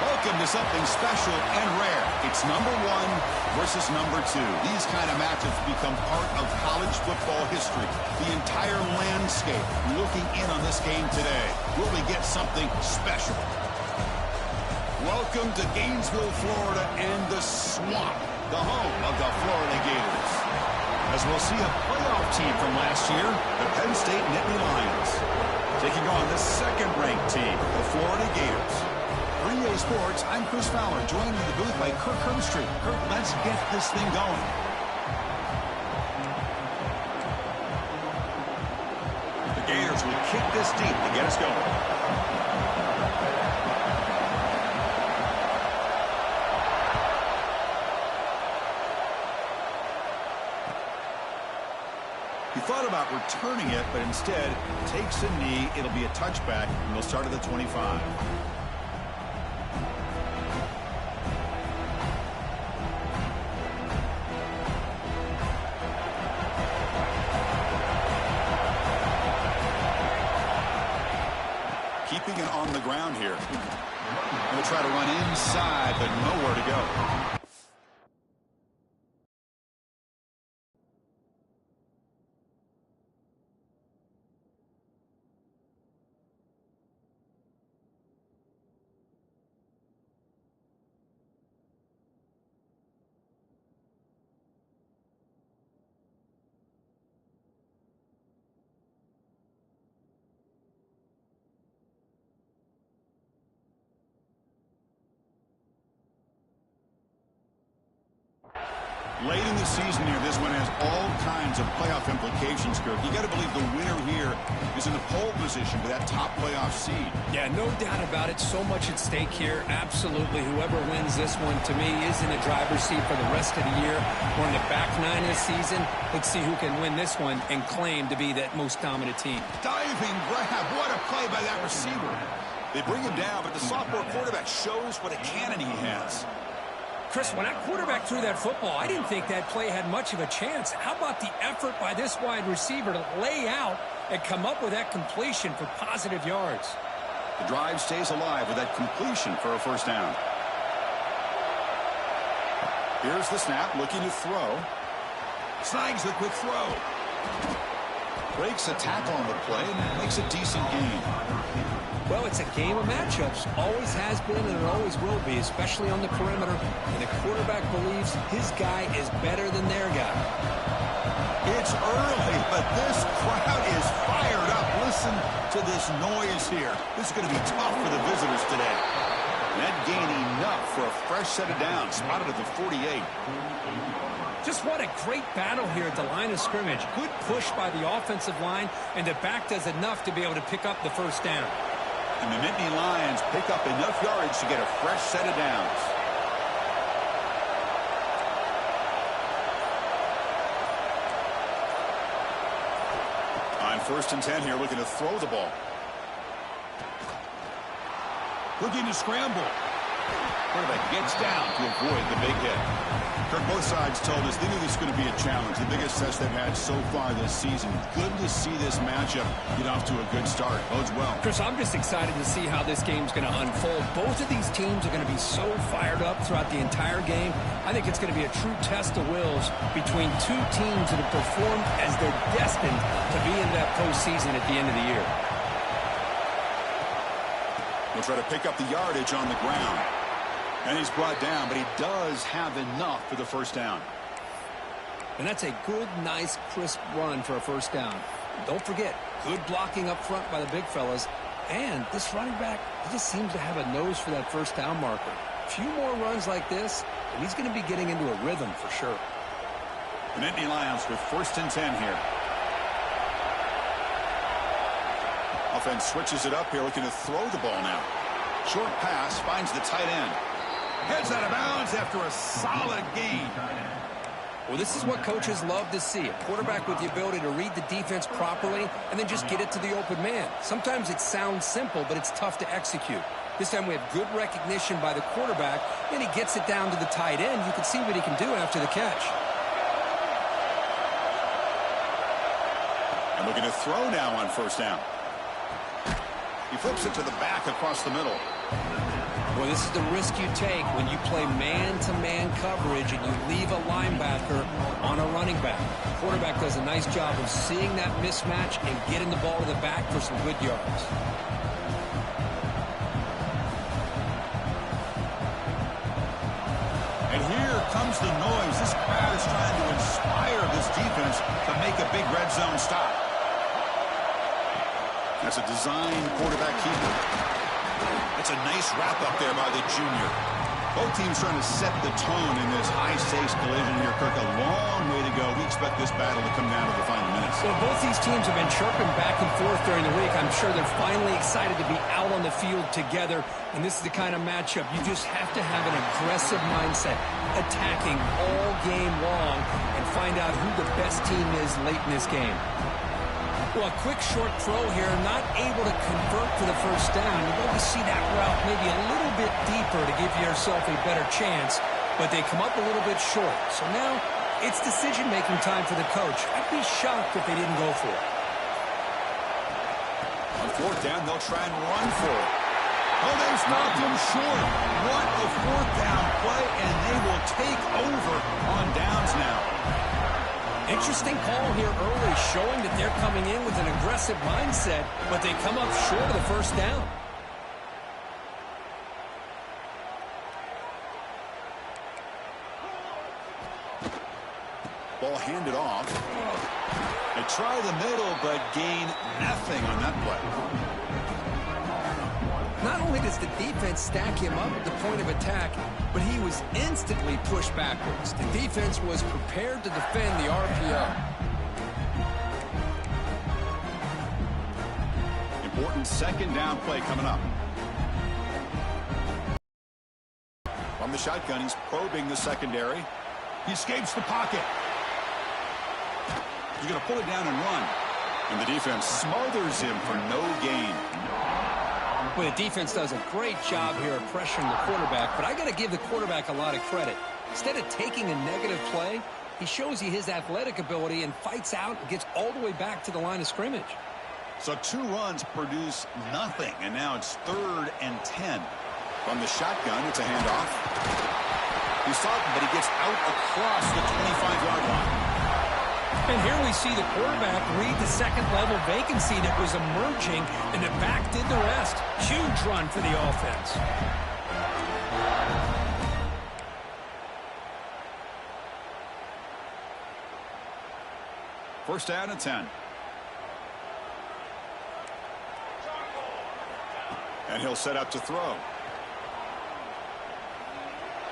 Welcome to something special and rare. It's number 1 versus number 2. These kind of matchups become part of college football history. The entire landscape looking in on this game today. Will we get something special? Welcome to Gainesville, Florida, and the Swamp, the home of the Florida Gators. As we'll see a playoff team from last year, the Penn State Nittany Lions, taking on the second-ranked team, the Florida Gators. For EA Sports, I'm Chris Fowler, joined in the booth by Kirk Herbstreit. Kirk, let's get this thing going. The Gators will kick this deep to get us going. He thought about returning it, but instead takes a knee. It'll be a touchback, and we'll start at the 25. Keeping it on the ground here. Going to try to run inside, but nowhere to go. Late in the season here, this one has all kinds of playoff implications, Kirk. You got to believe the winner here is in the pole position for that top playoff seed. Yeah, no doubt about it. So much at stake here. Absolutely. Whoever wins this one, to me, is in the driver's seat for the rest of the year. We're in the back 9 of the season. Let's see who can win this one and claim to be that most dominant team. Diving grab. What a play by that receiver. They bring him down, but the sophomore quarterback shows what a cannon he has. Chris, when that quarterback threw that football, I didn't think that play had much of a chance. How about the effort by this wide receiver to lay out and come up with that completion for positive yards? The drive stays alive with that completion for a first down. Here's the snap, looking to throw. Snags the quick throw. Breaks a tackle on the play and makes a decent gain. Well, it's a game of matchups. Always has been and it always will be, especially on the perimeter. And the quarterback believes his guy is better than their guy. It's early, but this crowd is fired up. Listen to this noise here. This is going to be tough for the visitors today. That gain enough for a fresh set of downs, spotted at the 48. Just what a great battle here at the line of scrimmage. Good push by the offensive line, and the back does enough to be able to pick up the first down. And the Nittany Lions pick up enough yards to get a fresh set of downs. On 1st and 10 here, looking to throw the ball. Looking to scramble. Quarterback gets down to avoid the big hit. Kirk, both sides told us they knew this was going to be a challenge, the biggest test they've had so far this season. Good to see this matchup get off to a good start. Bodes well. Chris, I'm just excited to see how this game's going to unfold. Both of these teams are going to be so fired up throughout the entire game. I think it's going to be a true test of wills between two teams that have performed as they're destined to be in that postseason at the end of the year. We'll try to pick up the yardage on the ground. And he's brought down, but he does have enough for the first down. And that's a good, nice, crisp run for a first down. Don't forget, good blocking up front by the big fellas. And this running back, he just seems to have a nose for that first down marker. A few more runs like this, and he's going to be getting into a rhythm for sure. The Nittany Lions with 1st and 10 here. Offense switches it up here, looking to throw the ball now. Short pass, finds the tight end. Heads out of bounds after a solid gain. Well, this is what coaches love to see. A quarterback with the ability to read the defense properly and then just get it to the open man. Sometimes it sounds simple, but it's tough to execute. This time we have good recognition by the quarterback, and he gets it down to the tight end. You can see what he can do after the catch. And looking to throw now on 1st down. He flips it to the back across the middle. Well, this is the risk you take when you play man-to-man coverage and you leave a linebacker on a running back. The quarterback does a nice job of seeing that mismatch and getting the ball to the back for some good yards. And here comes the noise. This crowd is trying to inspire this defense to make a big red zone stop. That's a design quarterback keeper. It's a nice wrap up there by the junior. Both teams trying to set the tone in this high-stakes collision here, Kirk. A long way to go. We expect this battle to come down to the final minutes. Well, both these teams have been chirping back and forth during the week. I'm sure they're finally excited to be out on the field together. And this is the kind of matchup you just have to have an aggressive mindset, attacking all game long, and find out who the best team is late in this game. Well, a quick short throw here, not able to convert for the first down. You'd love to see that route maybe a little bit deeper to give yourself a better chance, but they come up a little bit short. So now it's decision-making time for the coach. I'd be shocked if they didn't go for it. On fourth down, they'll try and run for it. Oh, they stopped him short. What a fourth down play, and they will take over on downs now. Interesting call here early, showing that they're coming in with an aggressive mindset, but they come up short of the first down. Ball handed off. They try the middle, but gain nothing on that play. Not only does the defense stack him up at the point of attack, but he was instantly pushed backwards. The defense was prepared to defend the RPO. Important second down play coming up. From the shotgun, he's probing the secondary. He escapes the pocket. He's going to pull it down and run. And the defense smothers him for no gain. Well, the defense does a great job here of pressuring the quarterback, but I got to give the quarterback a lot of credit. Instead of taking a negative play, he shows you his athletic ability and fights out and gets all the way back to the line of scrimmage. So 2 runs produce nothing, and now it's 3rd and 10. From the shotgun, it's a handoff. He's talking, but he gets out across the 25-yard line. And here we see the quarterback read the second-level vacancy that was emerging, and the back did the rest. Huge run for the offense. First down and 10. And he'll set up to throw.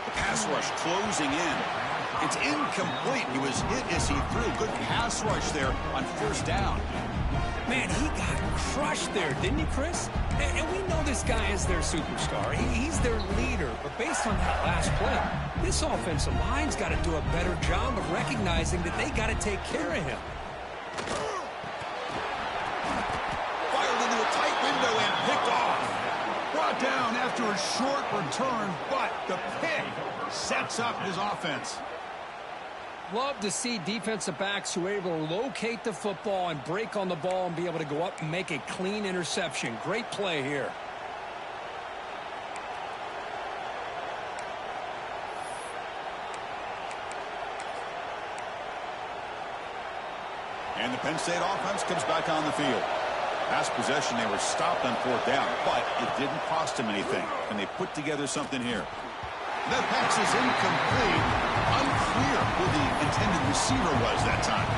The pass rush closing in. It's incomplete. He was hit as he threw. Good pass rush there on first down. Man, he got crushed there, didn't he, Chris? And we know this guy is their superstar. He's their leader. But based on that last play, this offensive line's got to do a better job of recognizing that they got to take care of him. Fired into a tight window and picked off. Brought down after a short return, but the pick sets up his offense. Love to see defensive backs who are able to locate the football and break on the ball and be able to go up and make a clean interception. Great play here. And the Penn State offense comes back on the field. Last possession, they were stopped on fourth down, but it didn't cost them anything. And they put together something here. That pass is incomplete. Unclear who the intended receiver was that time.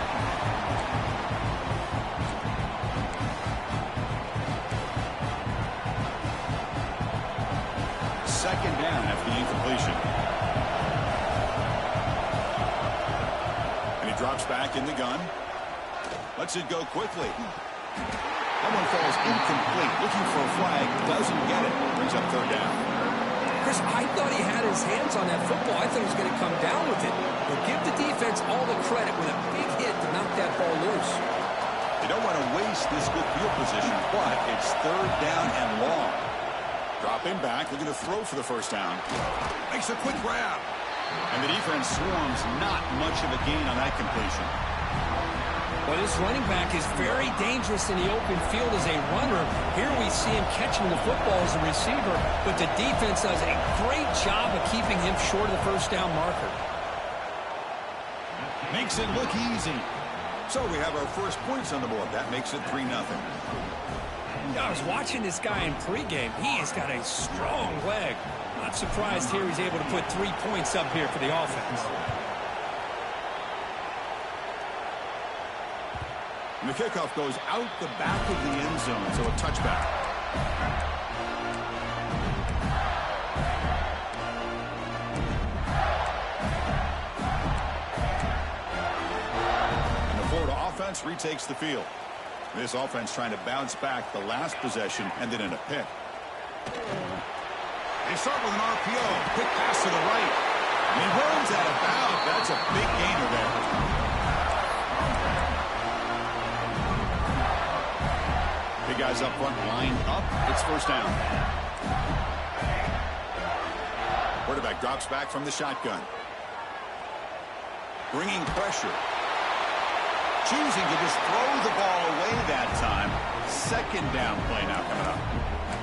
Second down after the incompletion. And he drops back in the gun. Lets it go quickly. That one falls incomplete. Looking for a flag. Doesn't get it. Brings up third down. Chris, I thought he had his hands on that football. I thought he was going to come down with it. But give the defense all the credit with a big hit to knock that ball loose. They don't want to waste this good field position, but it's third down and long. Dropping back, looking to throw for the first down. Makes a quick grab. And the defense swarms, not much of a gain on that completion. Well, this running back is very dangerous in the open field as a runner. Here we see him catching the football as a receiver, but the defense does a great job of keeping him short of the first down marker. Makes it look easy. So we have our first points on the board. That makes it 3-0. I was watching this guy in pregame. He has got a strong leg. Not surprised here he's able to put 3 points up here for the offense. And the kickoff goes out the back of the end zone, so a touchback. And the Florida offense retakes the field. This offense trying to bounce back the last possession and then in a pick. They start with an RPO. Quick pass to the right. And he runs out of bounds. That's a big gainer there. Big guys up front, lined up. It's first down. Quarterback drops back from the shotgun. Bringing pressure. Choosing to just throw the ball away that time. Second down play now coming up.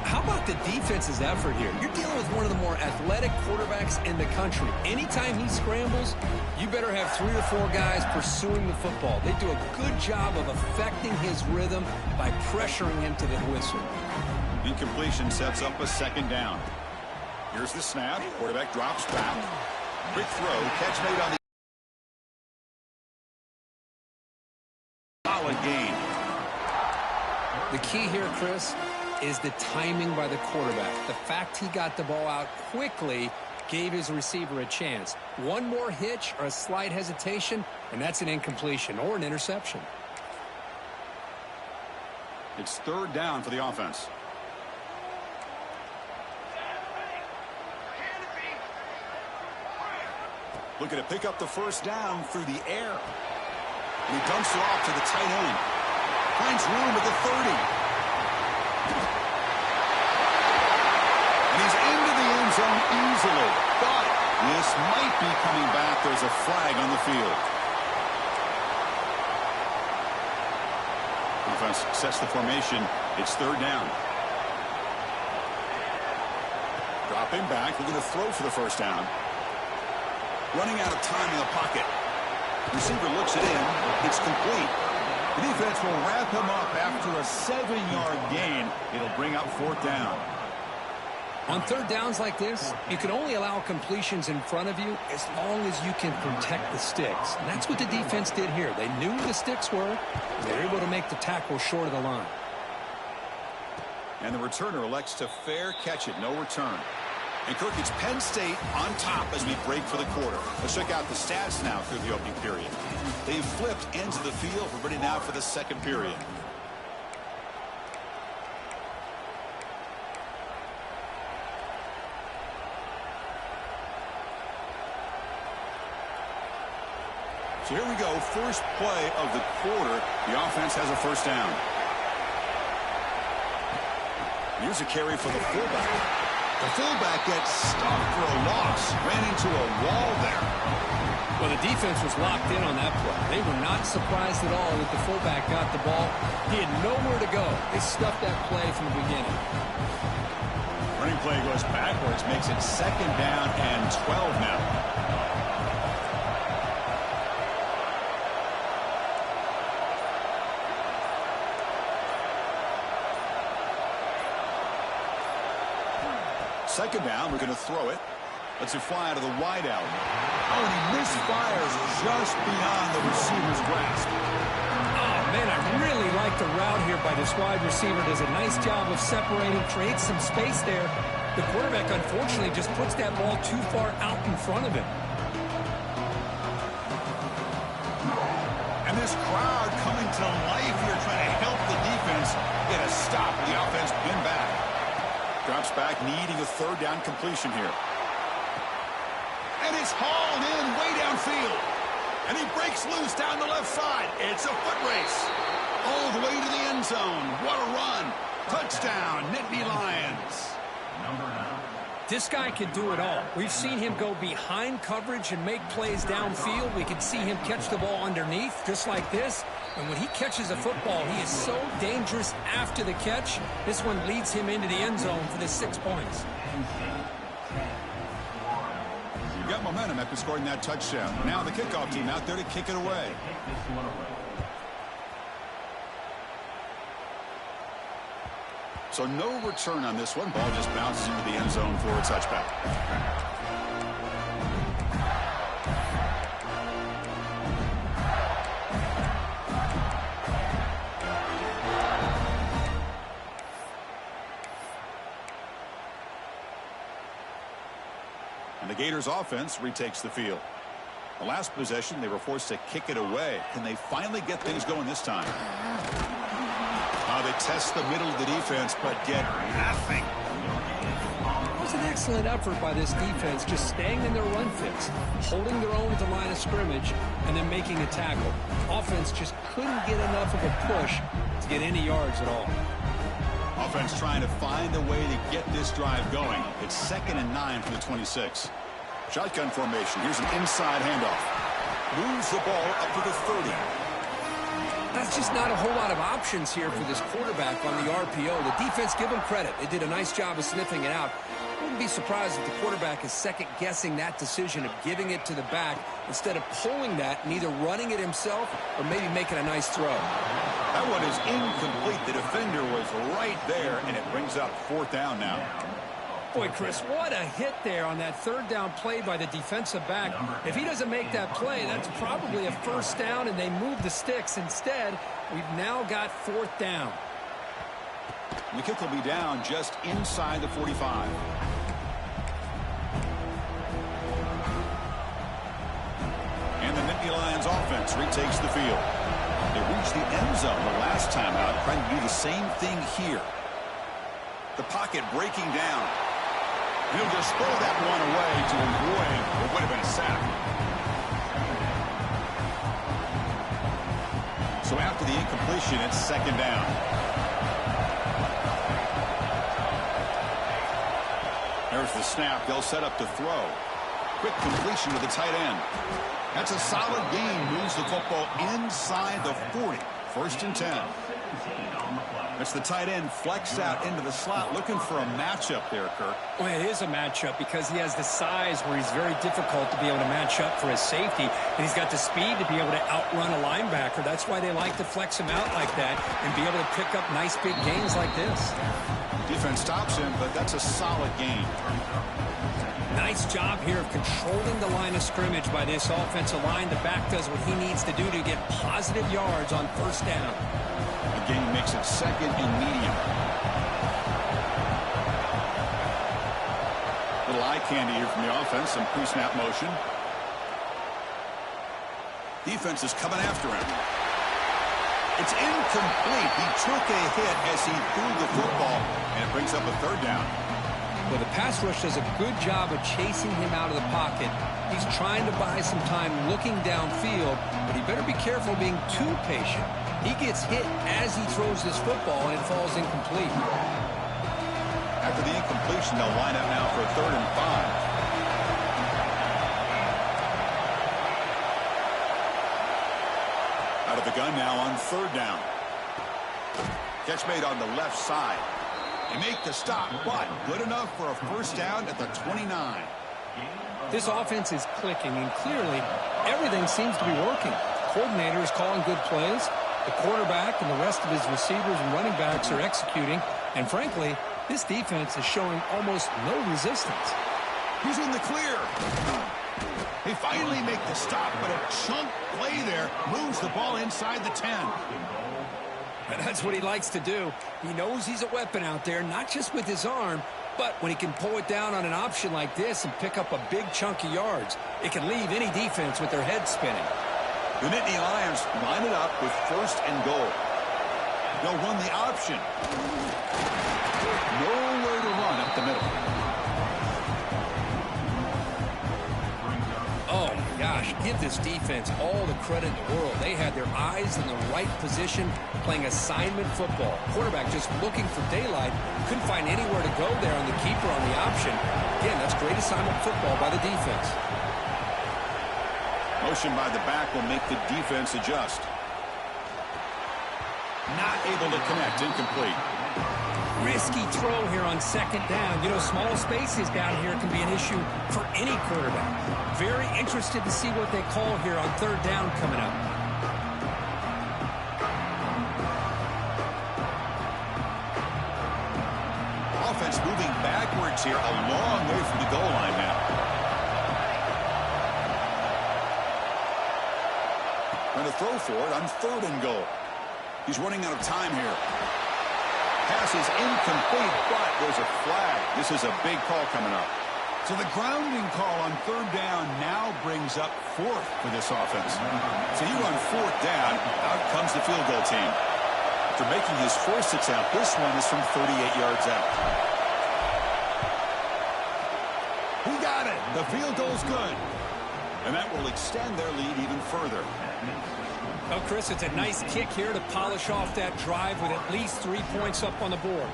How about the defense's effort here? You're dealing with one of the more athletic quarterbacks in the country. Anytime he scrambles, you better have 3 or 4 guys pursuing the football. They do a good job of affecting his rhythm by pressuring him to the whistle. Incompletion sets up a second down. Here's the snap. Quarterback drops back. Quick throw. Catch made on the solid gain. The key here, Chris, is the timing by the quarterback. The fact he got the ball out quickly gave his receiver a chance. One more hitch or a slight hesitation, and that's an incompletion or an interception. It's third down for the offense. Looking to pick up the first down through the air. And he dumps it off to the tight end. Finds room at the 30. And he's into the end zone easily. But this might be coming back. There's a flag on the field. Defense sets the formation. It's third down. Dropping back. Looking to throw for the first down. Running out of time in the pocket. Receiver looks it in. It's complete. The defense will wrap him up after a 7-yard gain. It'll bring up fourth down. On third downs like this, you can only allow completions in front of you as long as you can protect the sticks. And that's what the defense did here. They knew where the sticks were. They were able to make the tackle short of the line. And the returner elects to fair catch it. No return. And Kirk, it's Penn State on top as we break for the quarter. Let's check out the stats now through the opening period. They've flipped ends of the field. We're ready now for the second period. So here we go. First play of the quarter. The offense has a first down. Here's a carry for the fullback. The fullback gets stopped for a loss. Ran into a wall there. Well, the defense was locked in on that play. They were not surprised at all that the fullback got the ball. He had nowhere to go. They stuffed that play from the beginning. Running play goes backwards. Makes it second down and 12 now. Second down, we're going to throw it. Lets it fly out of the wide out. Oh, and he misfires just beyond the receiver's grasp. Oh, man, I really like the route here by this wide receiver. Does a nice job of separating, creates some space there. The quarterback, unfortunately, just puts that ball too far out in front of him. And this crowd coming to life here, trying to help the defense get a stop. The offense pin back. Drops back, needing a third down completion here. And it's hauled in way downfield. And he breaks loose down the left side. It's a foot race. All the way to the end zone. What a run. Touchdown, Nittany Lions. This guy can do it all. We've seen him go behind coverage and make plays downfield. We can see him catch the ball underneath, just like this. And when he catches a football, he is so dangerous after the catch. This one leads him into the end zone for the 6 points. You got momentum after scoring that touchdown. Now the kickoff team out there to kick it away. So no return on this one. Ball just bounces into the end zone for a touchback. And the Gators offense retakes the field. The last possession, they were forced to kick it away. Can they finally get things going this time? They test the middle of the defense, but get nothing. It was an excellent effort by this defense, just staying in their run fits, holding their own at the line of scrimmage, and then making a tackle. Offense just couldn't get enough of a push to get any yards at all. Offense trying to find a way to get this drive going. It's 2nd and 9 for the 26. Shotgun formation. Here's an inside handoff. Moves the ball up to the 30. That's just not a whole lot of options here for this quarterback on the RPO. The defense, give them credit. They did a nice job of sniffing it out. I wouldn't be surprised if the quarterback is second-guessing that decision of giving it to the back instead of pulling that and either running it himself or maybe making a nice throw. That one is incomplete. The defender was right there, and it brings up 4th down now. Boy, Chris, what a hit there on that 3rd down play by the defensive back. If he doesn't make that play, that's probably a 1st down, and they move the sticks. Instead, we've now got 4th down. And the kick will be down just inside the 45. And the Nittany Lions offense retakes the field. They reached the end zone the last time out, trying to do the same thing here. The pocket breaking down. He'll just throw that one away to avoid what would have been a sack. So after the incompletion, it's 2nd down. There's the snap. They'll set up to throw. Quick completion to the tight end. That's a solid gain. Moves the football inside the 40. 1st and 10. That's the tight end flexed out into the slot, looking for a matchup there, Kirk. Well, it is a matchup because he has the size where he's very difficult to be able to match up for his safety, and he's got the speed to be able to outrun a linebacker. That's why they like to flex him out like that and be able to pick up nice big gains like this. Defense stops him, but that's a solid gain. Nice job here of controlling the line of scrimmage by this offensive line. The back does what he needs to do to get positive yards on 1st down. The gain makes it 2nd and medium. Little eye candy here from the offense. Some pre-snap motion. Defense is coming after him. It's incomplete. He took a hit as he threw the football, and it brings up a 3rd down. Well, the pass rush does a good job of chasing him out of the pocket. He's trying to buy some time looking downfield, but he better be careful being too patient. He gets hit as he throws this football, and it falls incomplete. After the incompletion, they'll line up now for a 3rd and 5. Out of the gun now on 3rd down. Catch made on the left side. They make the stop, but good enough for a 1st down at the 29. This offense is clicking, and clearly everything seems to be working. The coordinator is calling good plays. The quarterback and the rest of his receivers and running backs are executing. And frankly, this defense is showing almost no resistance. He's in the clear. They finally make the stop, but a chunk play there moves the ball inside the 10. And that's what he likes to do. He knows he's a weapon out there, not just with his arm, but when he can pull it down on an option like this and pick up a big chunk of yards, it can leave any defense with their head spinning. The Nittany Lions line it up with 1st and goal. They'll run the option. Nowhere to run up the middle. Oh, my gosh. Give this defense all the credit in the world. They had their eyes in the right position, playing assignment football. Quarterback just looking for daylight. Couldn't find anywhere to go there on the keeper on the option. Again, that's great assignment football by the defense. Motion by the back will make the defense adjust. Not able to connect. Incomplete. Risky throw here on second down. You know, small spaces down here can be an issue for any quarterback. Very interested to see what they call here on third down coming up. Offense moving backwards here, a long way from the goal line now. Going to throw for it on third and goal. He's running out of time here. Pass is incomplete, but there's a flag. This is a big call coming up. So the grounding call on third down now brings up fourth for this offense. So you run fourth down, out comes the field goal team. After making his first attempt, this one is from 38 yards out. He got it. The field goal's good. And that will extend their lead even further. Well, Chris, it's a nice kick here to polish off that drive with at least 3 points up on the board.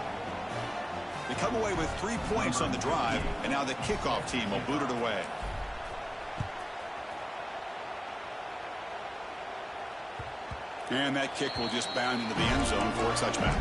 They come away with 3 points on the drive, and now the kickoff team will boot it away. And that kick will just bound into the end zone for a touchback.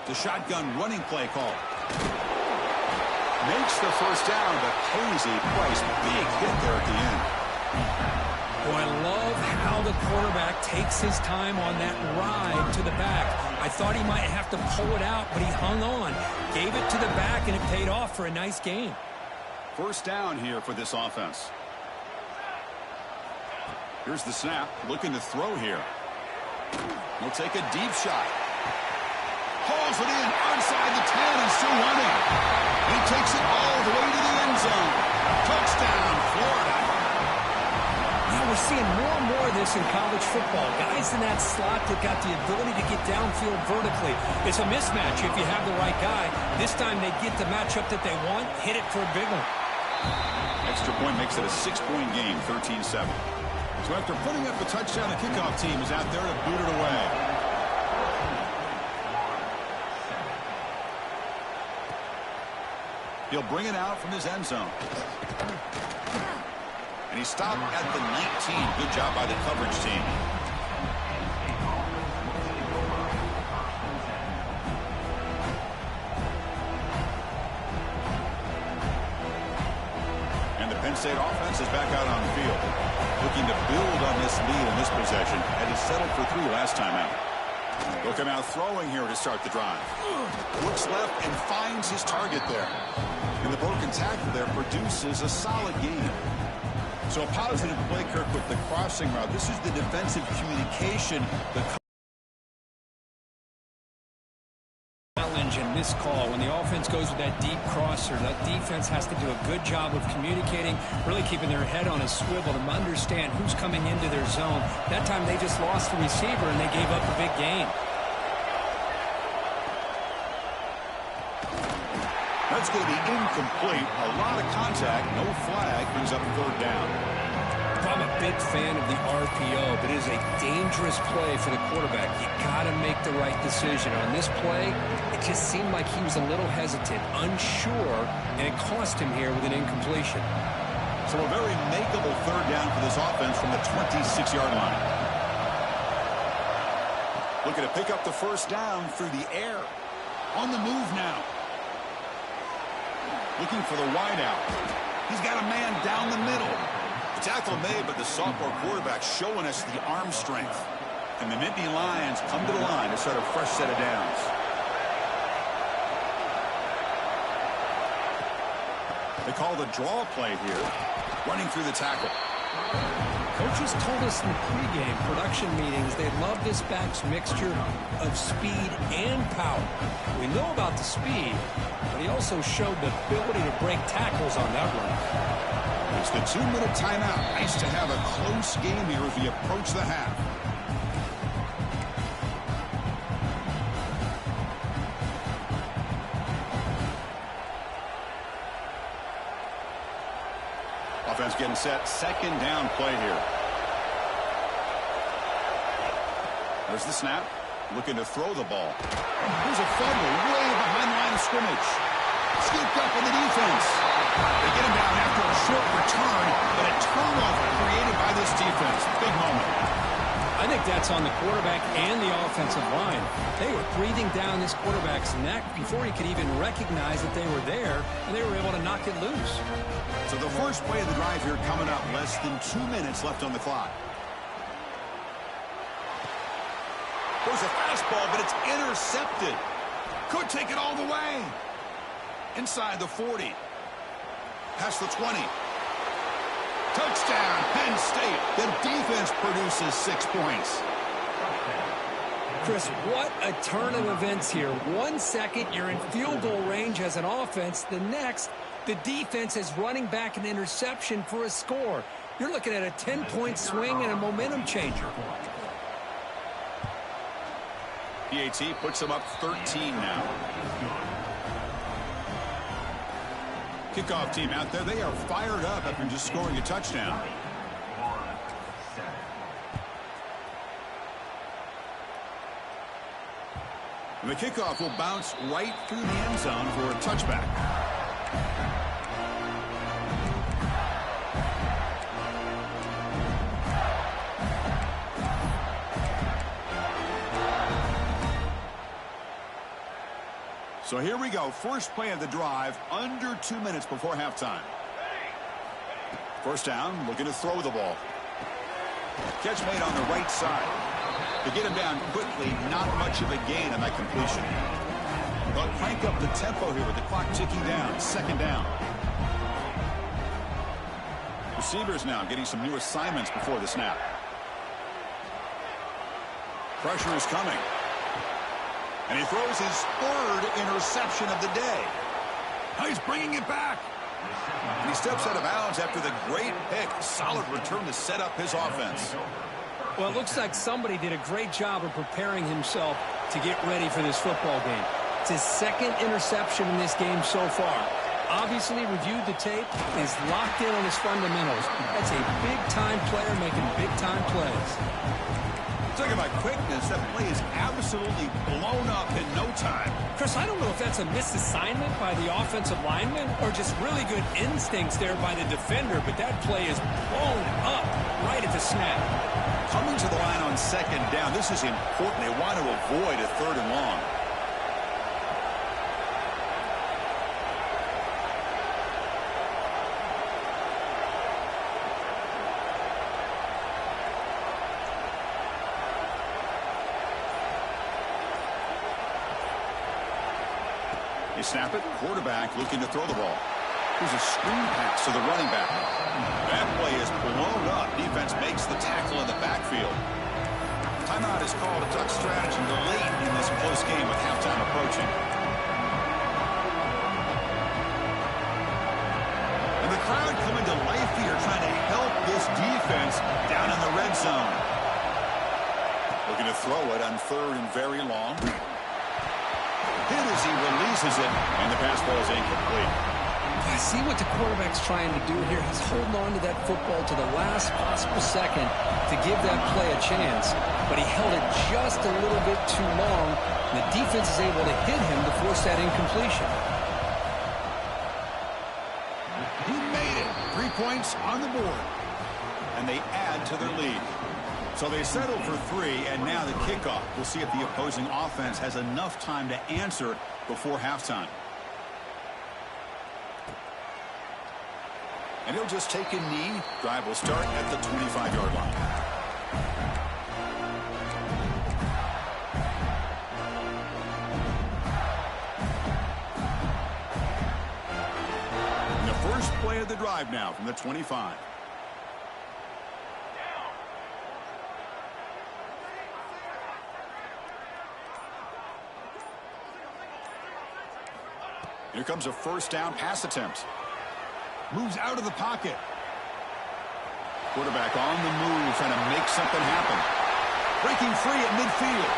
The shotgun running play call. Makes the first down, but pays a price. Big hit there at the end. Oh, I love how the quarterback takes his time on that ride to the back. I thought he might have to pull it out, but he hung on. Gave it to the back, and it paid off for a nice gain. First down here for this offense. Here's the snap. Looking to throw here. He'll take a deep shot. Hauls it in outside the 10 and still running. He takes it all the way to the end zone. Touchdown, Florida. Now we're seeing more and more of this in college football. Guys in that slot that got the ability to get downfield vertically. It's a mismatch if you have the right guy. This time they get the matchup that they want, hit it for a big one. Extra point makes it a 6-point game, 13-7. So after putting up a touchdown, the kickoff team is out there to boot it away. He'll bring it out from his end zone. And he stopped at the 19. Good job by the coverage team. And the Penn State offense is back out on the field. Looking to build on this lead in this possession. And he settled for 3 last time out. They'll come out throwing here to start the drive. Looks left and finds his target there. And the broken tackle there produces a solid gain. So a positive play, Kirk, with the crossing route. This is the defensive communication. The challenge in this call. When the offense goes with that deep crosser, that defense has to do a good job of communicating, really keeping their head on a swivel to understand who's coming into their zone. That time they just lost the receiver and they gave up a big gain. That's going to be incomplete. A lot of contact. No flag. Brings up third down. I'm a big fan of the RPO, but it is a dangerous play for the quarterback. You got to make the right decision. On this play, it just seemed like he was a little hesitant, unsure, and it cost him here with an incompletion. So a very makeable third down for this offense from the 26-yard line. Looking to pick up the first down through the air. On the move now. Looking for the wideout. He's got a man down the middle. The tackle made, but the sophomore quarterback showing us the arm strength. And the Nittany Lions come to the line to start a fresh set of downs. They call the draw play here. Running through the tackle. Coaches told us in the pregame production meetings they love this back's mixture of speed and power. We know about the speed, but he also showed the ability to break tackles on that run. It's the 2-minute timeout. Nice to have a close game here as we approach the half. Offense getting set. Second down play here. There's the snap. Looking to throw the ball. Here's a fumble way behind the line of scrimmage. Scooped up in the defense. They get him down after a short return, but a turnover created by this defense. Big moment. I think that's on the quarterback and the offensive line. They were breathing down this quarterback's neck before he could even recognize that they were there, and they were able to knock it loose. So the first play of the drive here coming up. Less than 2 minutes left on the clock. There's a fastball, but it's intercepted. Could take it all the way. Inside the 40. Past the 20. Touchdown, Penn State. The defense produces 6 points. Chris, what a turn of events here. 1 second, you're in field goal range as an offense. The next, the defense is running back an interception for a score. You're looking at a 10-point swing and a momentum changer. PAT puts them up 13 now. Kickoff team out there. They are fired up after just scoring a touchdown. And the kickoff will bounce right through the end zone for a touchback. So here we go. First play of the drive, under 2 minutes before halftime. First down, looking to throw the ball. Catch made on the right side. To get him down quickly, not much of a gain on that completion. But crank up the tempo here with the clock ticking down. Second down. Receivers now getting some new assignments before the snap. Pressure is coming. And he throws his third interception of the day. Now he's bringing it back. And he steps out of bounds after the great pick. Solid return to set up his offense. Well, it looks like somebody did a great job of preparing himself to get ready for this football game. It's his second interception in this game so far. Obviously reviewed the tape, is locked in on his fundamentals. That's a big-time player making big-time plays. Talking about quickness, that play is absolutely blown up in no time. Chris, I don't know if that's a misassignment by the offensive lineman or just really good instincts there by the defender, but that play is blown up right at the snap. Coming to the line on second down, this is important. They want to avoid a third and long. You snap it, quarterback looking to throw the ball. Here's a screen pass to the running back. That play is blown up. Defense makes the tackle in the backfield. Timeout is called. A duck strategy late in this close game with halftime approaching. And the crowd coming to life here, trying to help this defense down in the red zone. Looking to throw it on third and very long. Hit as he releases it, and the pass ball is incomplete. I see what the quarterback's trying to do here. He's holding on to that football to the last possible second to give that play a chance, but he held it just a little bit too long, and the defense is able to hit him to force that incompletion. He made it. 3 points on the board, and they add to their lead. So they settle for 3, and now the kickoff. We'll see if the opposing offense has enough time to answer before halftime. And he'll just take a knee. Drive will start at the 25-yard line. And the first play of the drive now from the 25. Here comes a first down pass attempt. Moves out of the pocket. Quarterback on the move, trying to make something happen. Breaking free at midfield.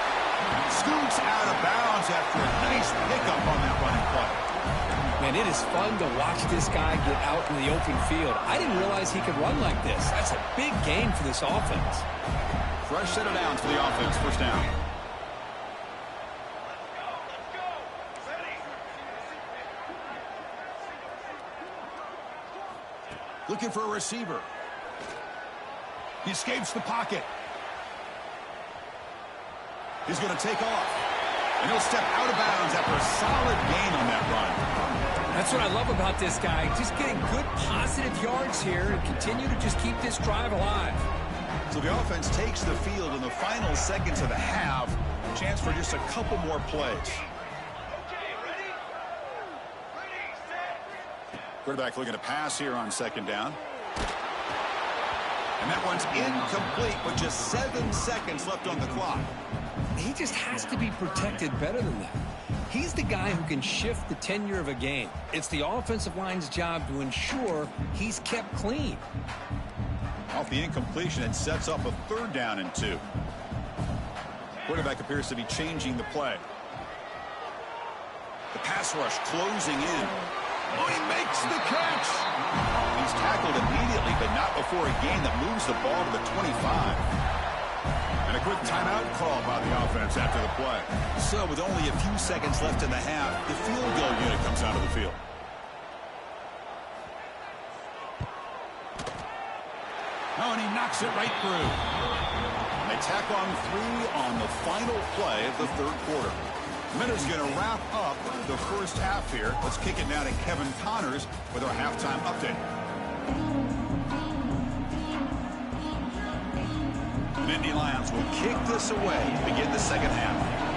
Scoots out of bounds after a nice pickup on that running play. Man, it is fun to watch this guy get out in the open field. I didn't realize he could run like this. That's a big gain for this offense. fresh set of downs for the offense. First down. Looking for a receiver. He escapes the pocket. He's going to take off. And he'll step out of bounds after a solid gain on that run. That's what I love about this guy. Just getting good positive yards here and continue to just keep this drive alive. So the offense takes the field in the final seconds of the half. Chance for just a couple more plays. Quarterback looking to pass here on second down. And that one's incomplete with just 7 seconds left on the clock. He just has to be protected better than that. He's the guy who can shift the tenure of a game. It's the offensive line's job to ensure he's kept clean. Off the incompletion, it sets up a 3rd down and 2. Quarterback appears to be changing the play. The pass rush closing in. Oh, he makes the catch. He's tackled immediately, but not before a gain that moves the ball to the 25. And a quick timeout call by the offense after the play. So with only a few seconds left in the half, the field goal unit comes out of the field. Oh, and he knocks it right through. And they tack on 3 on the final play of the 3rd quarter. Minutes going to wrap up the first half here. Let's kick it now to Kevin Connors with our halftime update. The Nittany Lions will kick this away to begin the second half.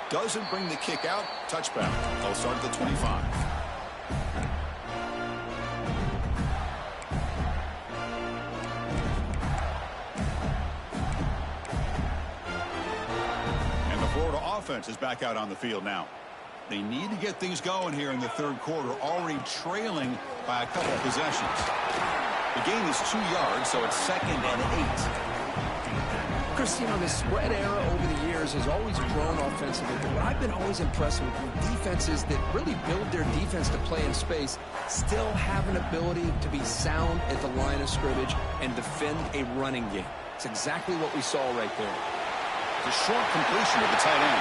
Doesn't bring the kick out. Touchback. They'll start at the 25. Offense is back out on the field now. They need to get things going here in the 3rd quarter, already trailing by a couple of possessions. The gain is 2 yards, so it's 2nd and 8. Chris, you know, the spread era over the years has always grown offensively, but what I've been always impressed with defenses that really build their defense to play in space still have an ability to be sound at the line of scrimmage and defend a running game. It's exactly what we saw right there. The short completion of the tight end.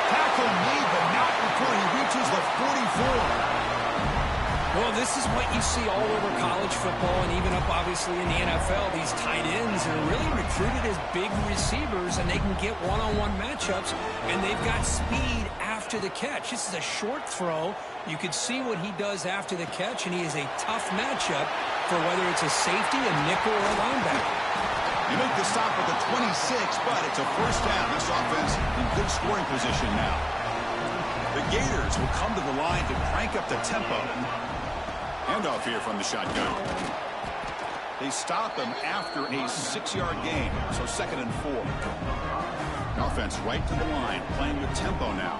Tackle made, but not before he reaches the 44. Well, this is what you see all over college football and even up, obviously, in the NFL. These tight ends are really recruited as big receivers, and they can get one-on-one matchups, and they've got speed after the catch. This is a short throw. You could see what he does after the catch, and he is a tough matchup for whether it's a safety, a nickel, or a linebacker. You make the stop at the 26, but it's a first down. This offense in good scoring position now. The Gators will come to the line to crank up the tempo. Handoff here from the shotgun. They stop him after a 6-yard gain, so 2nd and 4. Offense right to the line, playing with tempo now.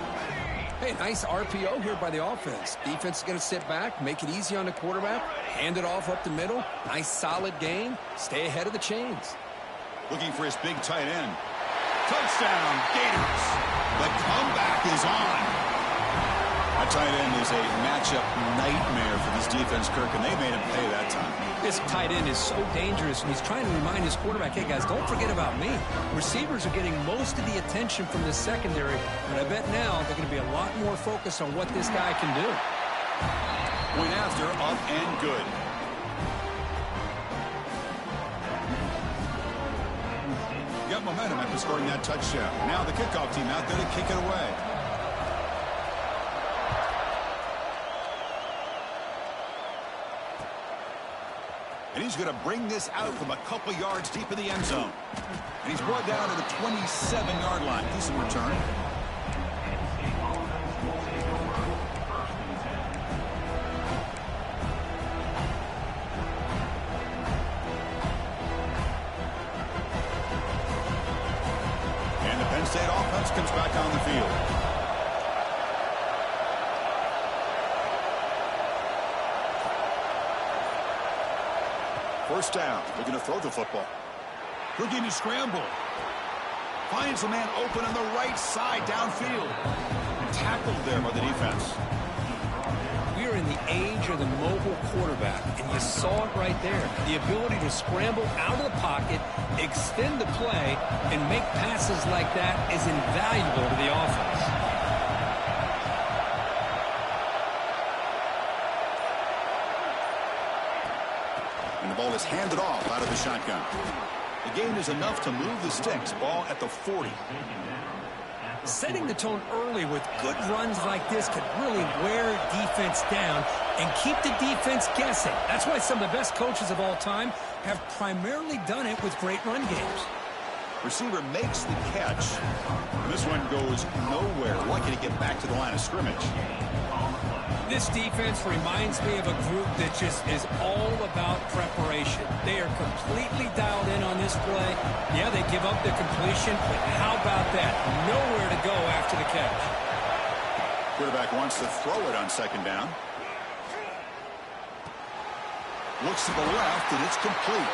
Hey, nice RPO here by the offense. Defense is going to sit back, make it easy on the quarterback, hand it off up the middle. Nice solid gain. Stay ahead of the chains. Looking for his big tight end. Touchdown, Gators. The comeback is on. That tight end is a matchup nightmare for this defense, Kirk, and they made him pay that time. This tight end is so dangerous, and he's trying to remind his quarterback, hey, guys, don't forget about me. Receivers are getting most of the attention from the secondary, but I bet now they're going to be a lot more focused on what this guy can do. Point after, up and good. Got momentum after scoring that touchdown. Now the kickoff team out there to kick it away. And he's going to bring this out from a couple yards deep in the end zone. And he's brought down to the 27-yard line. Decent return. Penn State offense comes back on the field. First down. They're going to throw the football. Looking to scramble. Finds a man open on the right side downfield. Tackled there by the defense. We are in the age of the mobile quarterback, and you saw it right there. The ability to scramble out of the pocket, extend the play, and make passes like that is invaluable to the offense. And the ball is handed off out of the shotgun. The gain is enough to move the sticks. Ball at the 40. Setting the tone early with good runs like this could really wear defense down and keep the defense guessing. That's why some of the best coaches of all time have primarily done it with great run games. Receiver makes the catch. And this one goes nowhere. Lucky to get back to the line of scrimmage. This defense reminds me of a group that just is all about preparation. They are completely dialed in on this play. Yeah, they give up the completion, but how about that? Nowhere to go after the catch. Quarterback wants to throw it on second down. Looks to the left, and it's complete.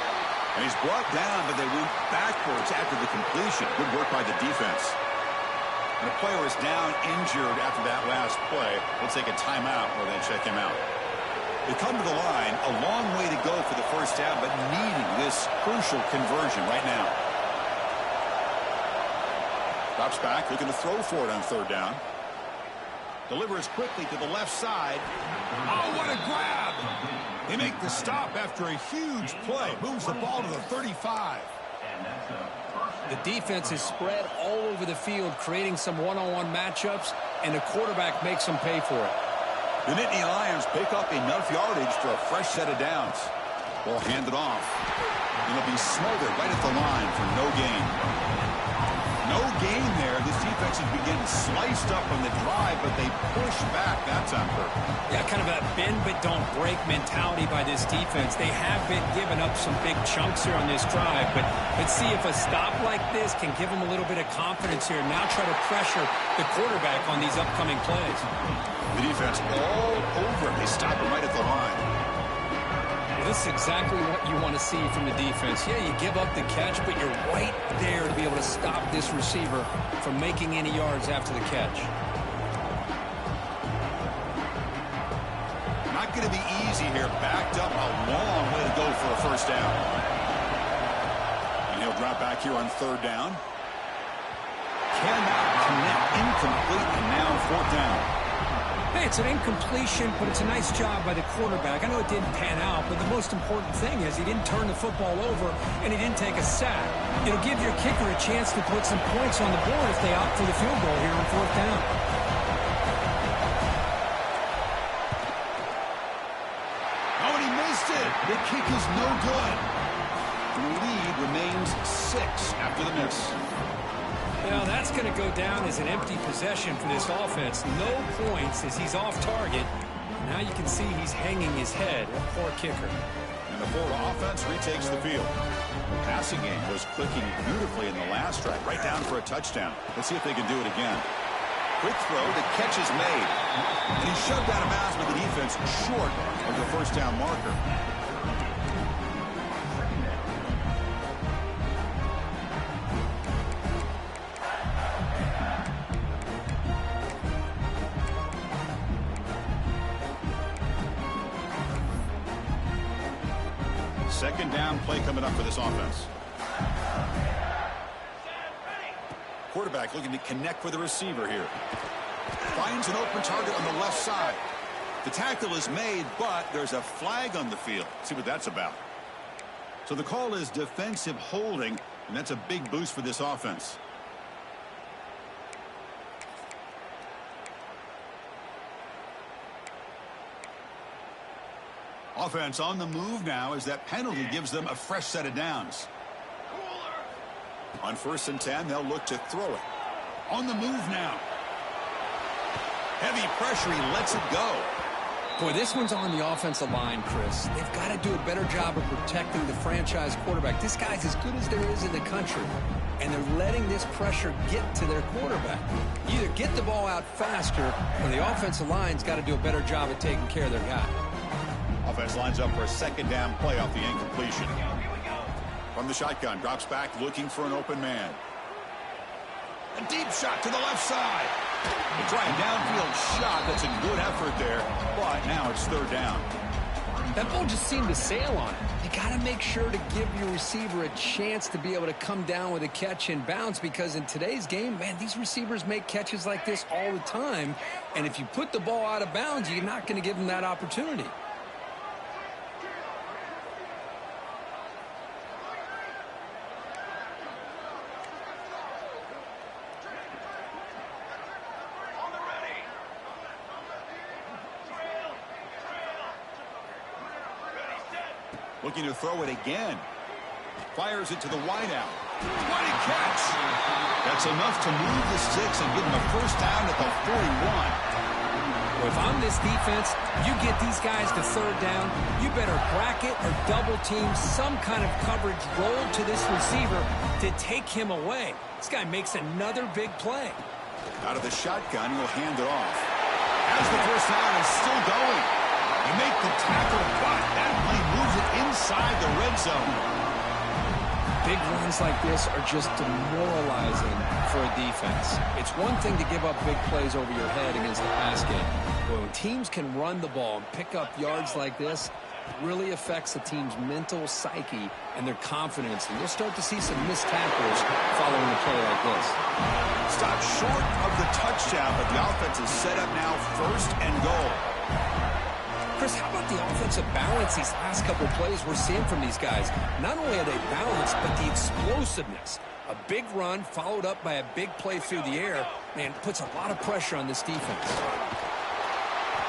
And he's brought down, but they went backwards after the completion. Good work by the defense. And the player is down injured after that last play. We'll take a timeout while they check him out. They come to the line, a long way to go for the first down, but needing this crucial conversion right now. Drops back, looking to throw for it on third down. Delivers quickly to the left side. Oh, what a grab! They make the stop after a huge play. Moves the ball to the 35. The defense is spread all over the field, creating some one-on-one matchups, and the quarterback makes them pay for it. The Nittany Lions pick up enough yardage for a fresh set of downs. Ball handed off. It'll be smothered right at the line for no gain. No gain there. This defense has been getting sliced up on the drive, but they push back. That's on purpose. Yeah, kind of a bend but don't break mentality by this defense. They have been giving up some big chunks here on this drive, but let's see if a stop like this can give them a little bit of confidence here. Now try to pressure the quarterback on these upcoming plays. The defense all over it. They stop him right at the line. This is exactly what you want to see from the defense. Yeah, you give up the catch, but you're right there to be able to stop this receiver from making any yards after the catch. Not going to be easy here. Backed up, a long way to go for a first down. And he'll drop back here on third down. Cannot connect. Incomplete, and now fourth down. Hey, it's an incompletion, but it's a nice job by the quarterback. I know it didn't pan out, but the most important thing is he didn't turn the football over and he didn't take a sack. It'll give your kicker a chance to put some points on the board if they opt for the field goal here on fourth down. Oh, and he missed it. The kick is no good. The lead remains 6 after the miss. Now, that's going to go down as an empty possession for this offense. No points as he's off target. Now you can see he's hanging his head. A poor kicker. And the Florida offense retakes the field. The passing game was clicking beautifully in the last drive, right down for a touchdown. Let's see if they can do it again. Quick throw, the catch is made. And he's shoved out of bounds with the defense short of the first down marker. Second down play coming up for this offense. Quarterback looking to connect with the receiver here. Finds an open target on the left side. The tackle is made, but there's a flag on the field. See what that's about. So the call is defensive holding, and that's a big boost for this offense. Offense on the move now as that penalty gives them a fresh set of downs. On 1st and 10, they'll look to throw it. On the move now. Heavy pressure, he lets it go. Boy, this one's on the offensive line, Chris. They've got to do a better job of protecting the franchise quarterback. This guy's as good as there is in the country, and they're letting this pressure get to their quarterback. Either get the ball out faster, or the offensive line's got to do a better job of taking care of their guy. Offense lines up for a second down play off the incompletion. From the shotgun, drops back looking for an open man. A deep shot to the left side. They try a downfield shot. That's a good effort there, but now it's third down. That ball just seemed to sail on it. You got to make sure to give your receiver a chance to be able to come down with a catch and bounce, because in today's game, man, these receivers make catches like this all the time. And if you put the ball out of bounds, you're not going to give them that opportunity. Looking to throw it again. Fires it to the wideout. What a catch! That's enough to move the sticks and give them a first down at the 41. Well, if I'm this defense, you get these guys to third down, you better bracket or double team some kind of coverage roll to this receiver to take him away. This guy makes another big play. Out of the shotgun, he'll hand it off. As the first down is still going. You make the tackle, but that play moves it inside the red zone. Big runs like this are just demoralizing for a defense. It's one thing to give up big plays over your head against the pass game. But when teams can run the ball and pick up yards like this, it really affects the team's mental psyche and their confidence. And you'll start to see some missed tackles following a play like this. Stop short of the touchdown, but the offense is set up now first and goal. Chris, how about the offensive balance these last couple plays we're seeing from these guys? Not only are they balanced, but the explosiveness. A big run followed up by a big play through the air, man, puts a lot of pressure on this defense.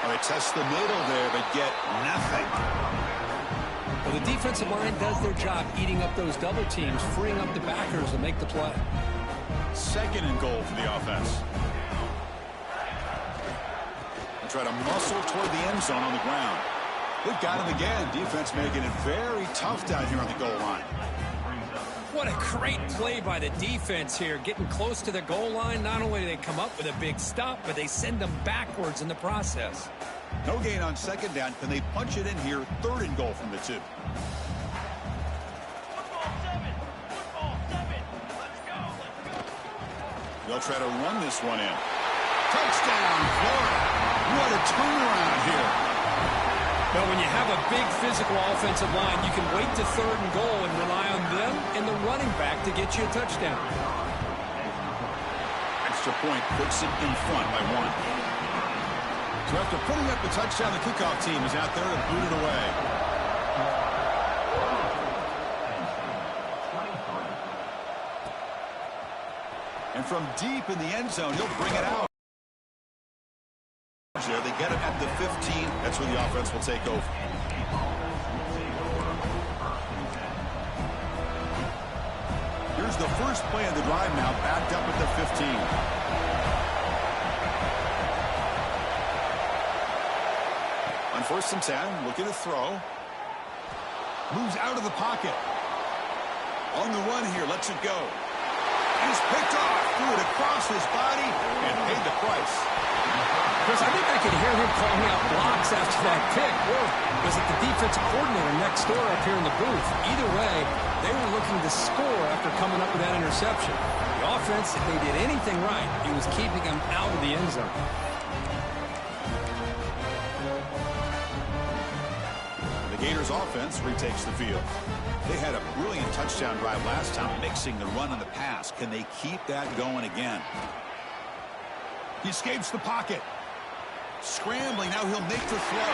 Well, they test the middle there, but get nothing. Well, the defensive line does their job eating up those double teams, freeing up the backers to make the play. Second and goal for the offense. Try to muscle toward the end zone on the ground. They've got him again. Defense making it very tough down here on the goal line. What a great play by the defense here. Getting close to the goal line, not only do they come up with a big stop, but they send them backwards in the process. No gain on second down. Can they punch it in here? Third and goal from the 2. They'll try to run this one in. Touchdown, Florida. What a turnaround here. But when you have a big physical offensive line, you can wait to third and goal and rely on them and the running back to get you a touchdown. Extra point puts it in front by 1. So after putting up the touchdown, the kickoff team is out there to boot it away. And from deep in the end zone, he'll bring it out. There, they get him at the 15. That's where the offense will take over. Here's the first play of the drive now, backed up at the 15. On 1st and 10, looking to throw. Moves out of the pocket. On the run here, lets it go. He's picked off, threw it across his body, and paid the price. Chris, I think I could hear him calling out blocks after that pick. Or was it the defensive coordinator next door up here in the booth? Either way, they were looking to score after coming up with that interception. The offense, if they did anything right, it was keeping them out of the end zone. The Gators offense retakes the field. They had a brilliant touchdown drive last time, mixing the run and the pass. Can they keep that going again? He escapes the pocket. Scrambling, now he'll make the throw.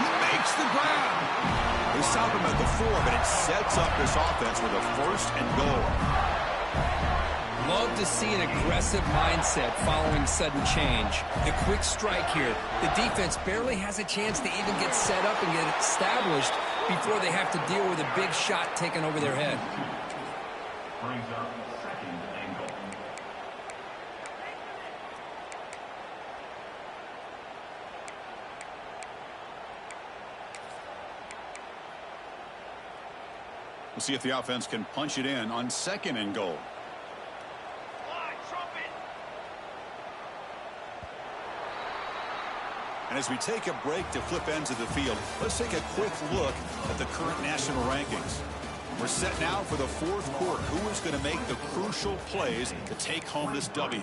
He makes the grab. They stop him at the 4, but it sets up this offense with a first and goal. Love to see an aggressive mindset following sudden change. The quick strike here. The defense barely has a chance to even get set up and get established before they have to deal with a big shot taken over their head. Brings up second and goal. We'll see if the offense can punch it in on 2nd and goal. And as we take a break to flip ends of the field, let's take a quick look at the current national rankings. We're set now for the fourth quarter. Who is going to make the crucial plays to take home this W?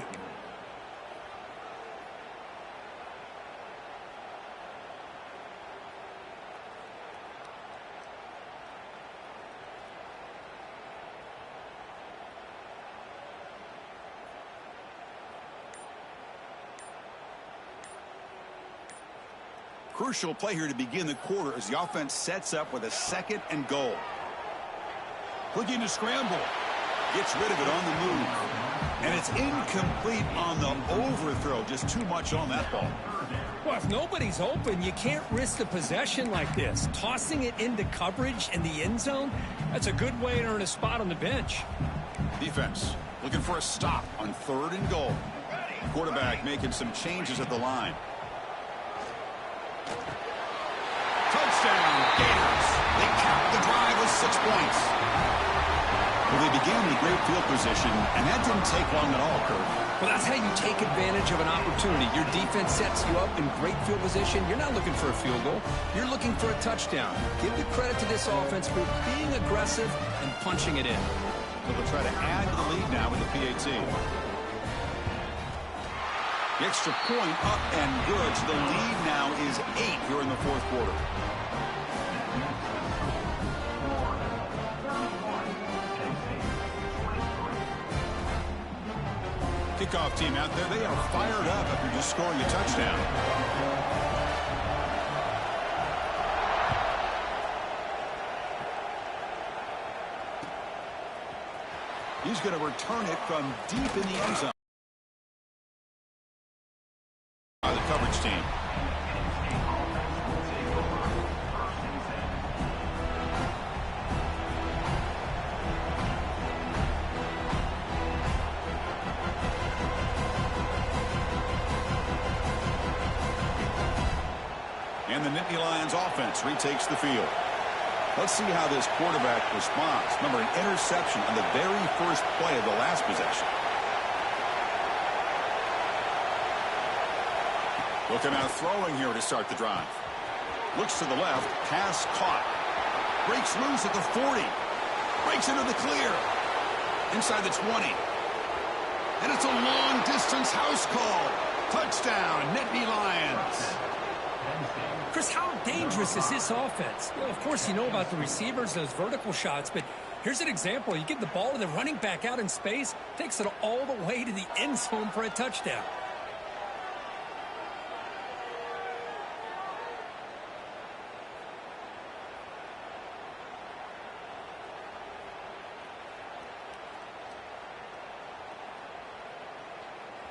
Crucial play here to begin the quarter as the offense sets up with a 2nd and goal. Looking to scramble. Gets rid of it on the move. And it's incomplete on the overthrow. Just too much on that ball. Well, if nobody's open, you can't risk the possession like this. Tossing it into coverage in the end zone, that's a good way to earn a spot on the bench. Defense looking for a stop on 3rd and goal. Quarterback making some changes at the line. Touchdown, Gators. They cap the drive with 6 points. Well, they began in great field position, and that didn't take long at all, Kurt. Well, that's how you take advantage of an opportunity. Your defense sets you up in great field position. You're not looking for a field goal. You're looking for a touchdown. Give the credit to this offense for being aggressive and punching it in. So they'll try to add to the lead now with the PAT. The extra point up and good. So the lead now is 8 here in the fourth quarter. Kickoff team out there. They are fired up after just scoring a touchdown. He's going to return it from deep in the end zone. By the coverage team. And the Nittany Lions offense retakes the field. Let's see how this quarterback responds. Remember, an interception on the very first play of the last possession. Looking out throwing here to start the drive. Looks to the left. Pass caught. Breaks loose at the 40. Breaks into the clear. Inside the 20. And it's a long-distance house call. Touchdown, Nittany Lions. Chris, how dangerous is this offense? Well, of course, you know about the receivers, those vertical shots, but here's an example. You give the ball to the running back out in space, takes it all the way to the end zone for a touchdown.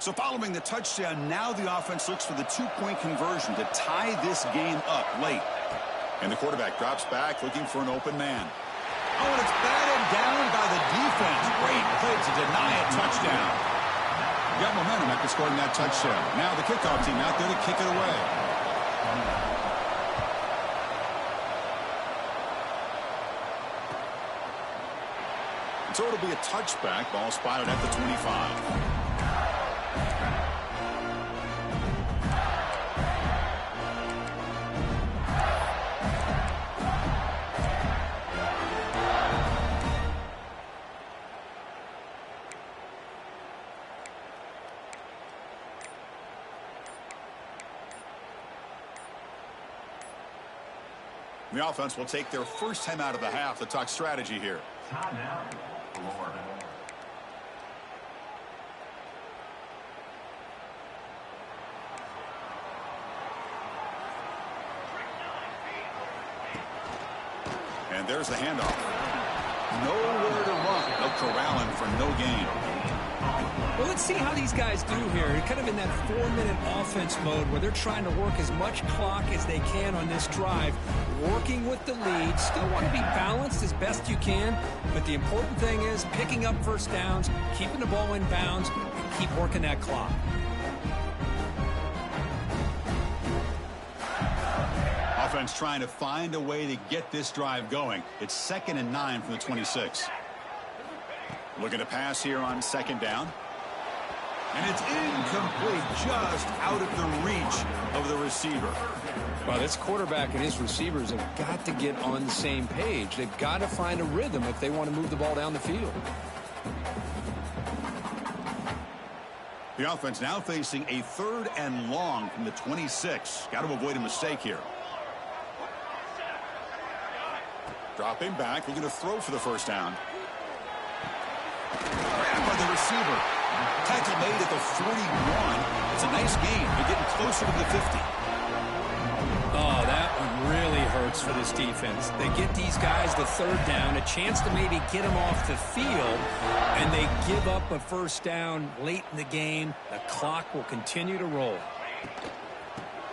So following the touchdown, now the offense looks for the 2-point conversion to tie this game up late. And the quarterback drops back looking for an open man. Oh, and it's batted down by the defense. Great play to deny a touchdown. Got momentum after scoring that touchdown. Now the kickoff team out there to kick it away. And so it'll be a touchback. Ball spotted at the 25. The offense will take their first time out of the half to talk strategy here. Timeout, Florida. And there's the handoff. Nowhere to run. They'll corral him for no gain. Well, let's see how these guys do here. They're kind of in that 4-minute offense mode where they're trying to work as much clock as they can on this drive, working with the lead. Still want to be balanced as best you can, but the important thing is picking up first downs, keeping the ball in bounds, and keep working that clock. Offense trying to find a way to get this drive going. It's 2nd and 9 from the 26. Looking to pass here on 2nd down. And it's incomplete, just out of the reach of the receiver. Well, this quarterback and his receivers have got to get on the same page. They've got to find a rhythm if they want to move the ball down the field. The offense now facing a 3rd and long from the 26. Got to avoid a mistake here. Dropping back, looking to throw for the first down. Grabbed by the receiver. Tackle made at the 41. It's a nice gain. They're getting closer to the 50. Oh, that one really hurts for this defense. They get these guys the 3rd down, a chance to maybe get them off the field, and they give up a first down late in the game. The clock will continue to roll.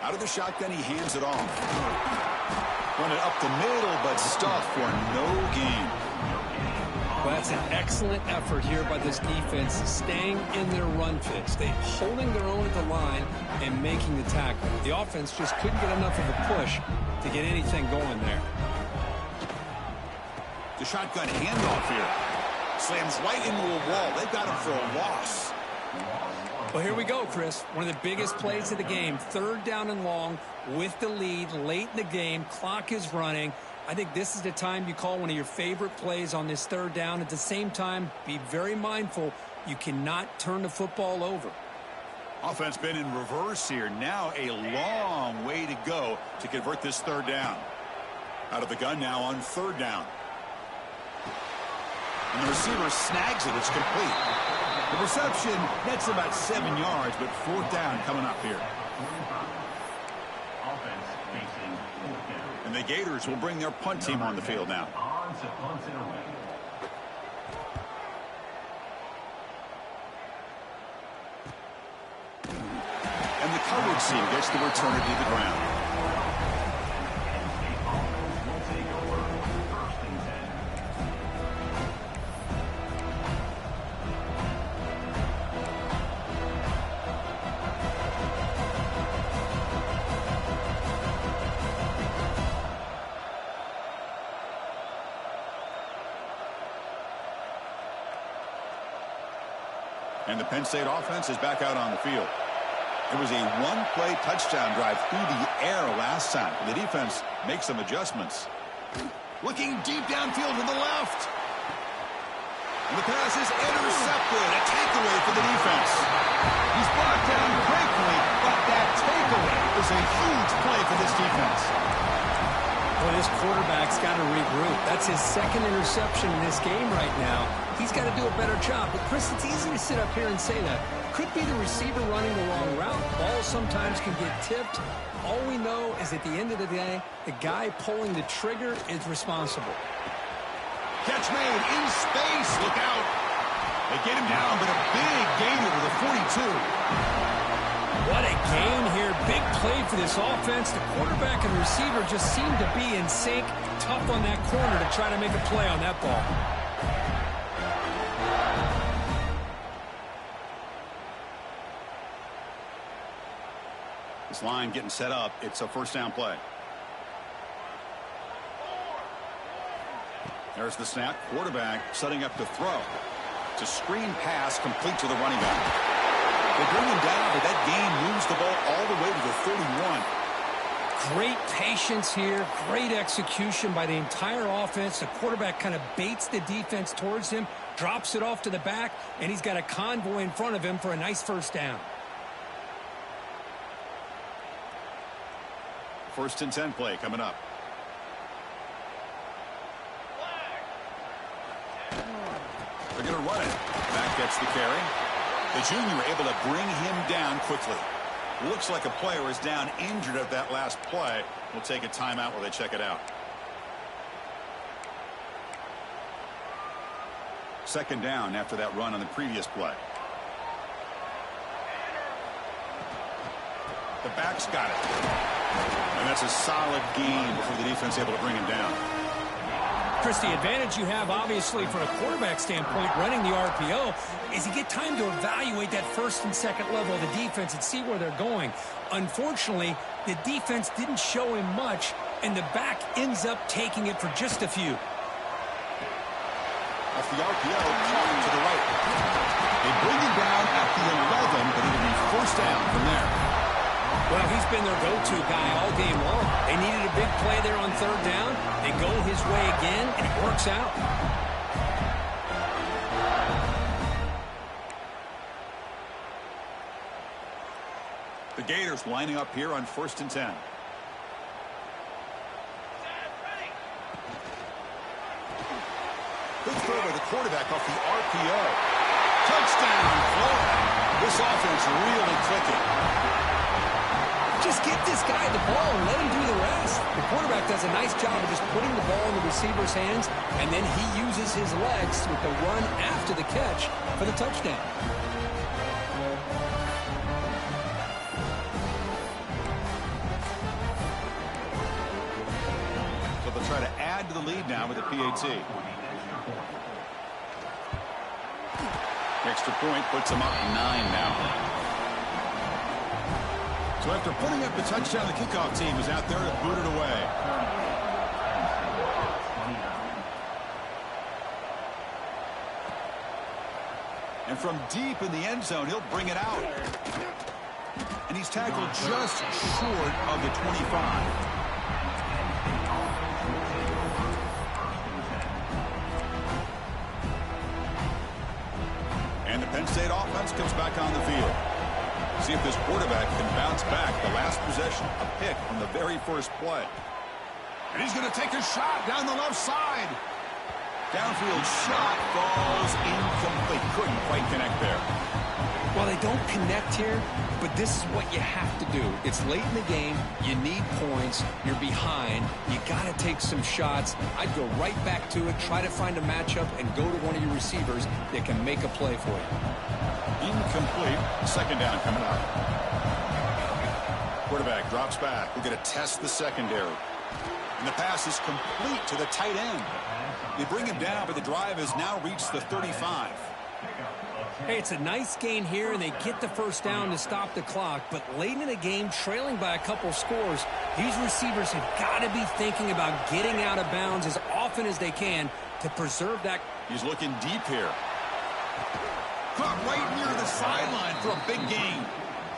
Out of the shotgun, he hands it off. Run it up the middle, but stuffed for no gain. Well, that's an excellent effort here by this defense, staying in their run fits. They holding their own at the line and making the tackle. The offense just couldn't get enough of a push to get anything going there. The shotgun handoff here. Slams right into a wall. They've got him for a loss. Well, here we go, Chris. One of the biggest plays of the game. 3rd down and long with the lead late in the game. Clock is running. I think this is the time you call one of your favorite plays on this 3rd down. At the same time, be very mindful. You cannot turn the football over. Offense been in reverse here. Now a long way to go to convert this 3rd down. Out of the gun now on 3rd down. And the receiver snags it. It's complete. The reception nets about 7 yards, but 4th down coming up here. Offense facing 4th down. And the Gators will bring their punt team on the field now. On to punt it away. And the coverage team gets the returner to the ground. Penn State offense will take over 1st and 10. And the Penn State offense is back out on the field. It was a one-play touchdown drive through the air last time. The defense makes some adjustments. Looking deep downfield to the left. And the pass is intercepted. A takeaway for the defense. He's brought down quickly, but that takeaway is a huge play for this defense. Well, this quarterback's got to regroup. That's his 2nd interception in this game right now. He's got to do a better job. But, Chris, it's easy to sit up here and say that. Could be the receiver running the wrong route. Balls sometimes can get tipped. All we know is at the end of the day, the guy pulling the trigger is responsible. Catch made in space. Look out. They get him down, but a big gain over the 42. What a gain here. Big play for this offense. The quarterback and receiver just seem to be in sync. Tough on that corner to try to make a play on that ball. This line getting set up. It's a 1st down play. There's the snap. Quarterback setting up to throw. It's a screen pass complete to the running back. They bring him down, but that gain moves the ball all the way to the 31. Great patience here. Great execution by the entire offense. The quarterback kind of baits the defense towards him, drops it off to the back, and he's got a convoy in front of him for a nice 1st down. 1st and 10 play coming up. They're going to run it. Back gets the carry. The junior able to bring him down quickly. Looks like a player is down injured at that last play. We'll take a timeout while they check it out. 2nd down after that run on the previous play. The back's got it. And that's a solid gain before the defense able to bring him down. Chris, the advantage you have, obviously, from a quarterback standpoint, running the RPO, is you get time to evaluate that 1st and 2nd level of the defense and see where they're going. Unfortunately, the defense didn't show him much, and the back ends up taking it for just a few. Off the RPO, caught to the right. They bring him down at the 11, but it'll be 1st down from there. Well, he's been their go-to guy all game long. They needed a big play there on third down. They go his way again, and it works out. The Gators lining up here on 1st and 10. Good throw by the quarterback off the RPO. Touchdown, Florida. This offense really clicking. Just get this guy the ball and let him do the rest. The quarterback does a nice job of just putting the ball in the receiver's hands, and then he uses his legs with the run after the catch for the touchdown. So they'll try to add to the lead now with a PAT. Extra point puts them up 9 now. So after putting up the touchdown, the kickoff team is out there to boot it away. And from deep in the end zone, he'll bring it out. And he's tackled just short of the 25. And the Penn State offense comes back on the field. See if this quarterback can bounce back. The last possession, a pick from the very first play. And he's going to take a shot down the left side. Downfield shot falls incomplete. Couldn't quite connect there. Well, they don't connect here, but this is what you have to do. It's late in the game. You need points. You're behind. You got to take some shots. I'd go right back to it, try to find a matchup, and go to one of your receivers that can make a play for you. Incomplete. Second down coming up. Quarterback drops back. We're going to test the secondary. And the pass is complete to the tight end. They bring him down, but the drive has now reached the 35. Hey, it's a nice gain here, and they get the first down to stop the clock. But late in the game, trailing by a couple scores, these receivers have got to be thinking about getting out of bounds as often as they can to preserve that. He's looking deep here. Caught right near the sideline for a big gain.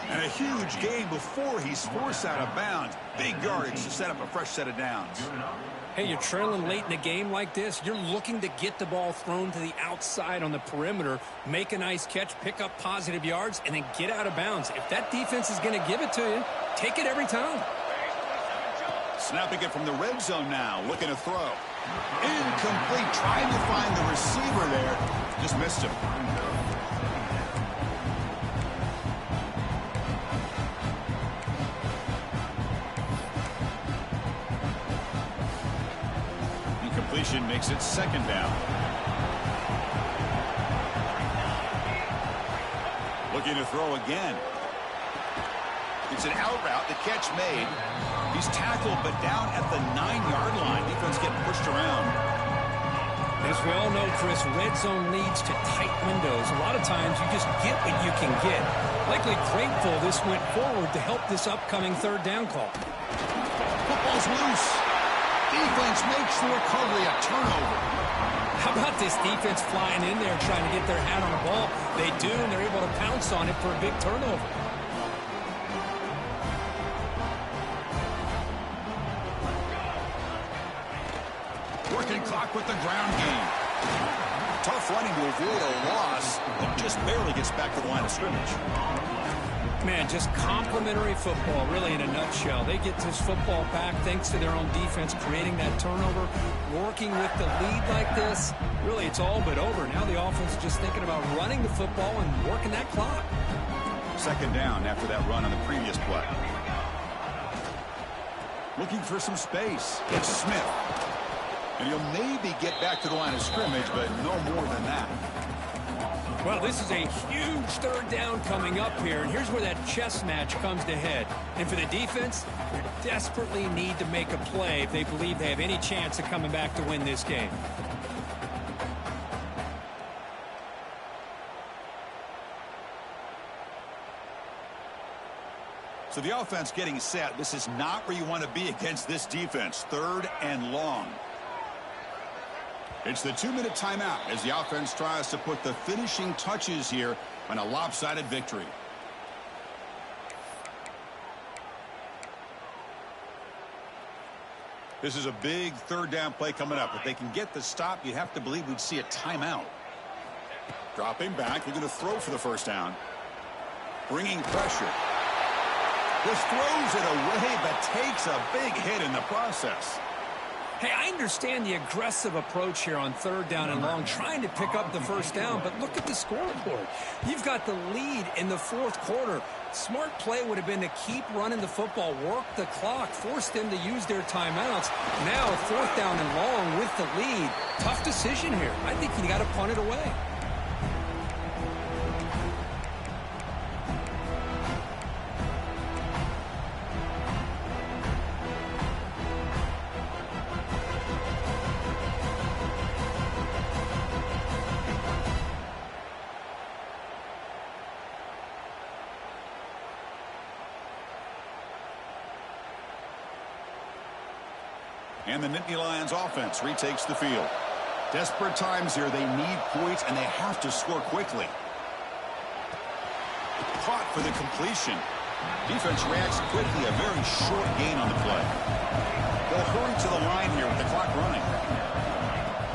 And a huge gain before he's forced out of bounds. Big yardage to set up a fresh set of downs. Hey, you're trailing late in a game like this. You're looking to get the ball thrown to the outside on the perimeter, make a nice catch, pick up positive yards, and then get out of bounds. If that defense is going to give it to you, take it every time. Snapping it from the red zone now, looking to throw. Incomplete, trying to find the receiver there. Just missed him. Incompletion makes it second down. Looking to throw again. It's an out route, the catch made. He's tackled, but down at the 9-yard line. Defense getting pushed around. As we all know, Chris, red zone leads to tight windows. A lot of times you just get what you can get. Likely grateful this went forward to help this upcoming third down call. Football's loose. Defense makes the recovery a turnover. How about this defense flying in there trying to get their hand on the ball? They do, and they're able to pounce on it for a big turnover. Working clock with the ground game. Tough running to avoid a loss, but just barely gets back to the line of scrimmage. Man, just complimentary football, really, in a nutshell. They get this football back thanks to their own defense, creating that turnover, working with the lead like this. Really, it's all but over. Now the offense is just thinking about running the football and working that clock. Second down after that run on the previous play. Looking for some space. It's Smith. And he'll maybe get back to the line of scrimmage, but no more than that. Well, this is a huge third down coming up here, and here's where that chess match comes to head. And for the defense, they desperately need to make a play if they believe they have any chance of coming back to win this game. So the offense getting set. This is not where you want to be against this defense. Third and long. It's the 2-minute timeout as the offense tries to put the finishing touches here on a lopsided victory. This is a big third down play coming up. If they can get the stop, you have to believe we'd see a timeout. Dropping back, looking to throw for the first down. Bringing pressure. Just throws it away, but takes a big hit in the process. Hey, I understand the aggressive approach here on third down and long, trying to pick up the first down, but look at the scoreboard. You've got the lead in the fourth quarter. Smart play would have been to keep running the football, work the clock, force them to use their timeouts. Now, fourth down and long with the lead. Tough decision here. I think you got to punt it away. And the Nittany Lions offense retakes the field. Desperate times here. They need points, and they have to score quickly. Caught for the completion. Defense reacts quickly. A very short gain on the play. They'll hurry to the line here with the clock running.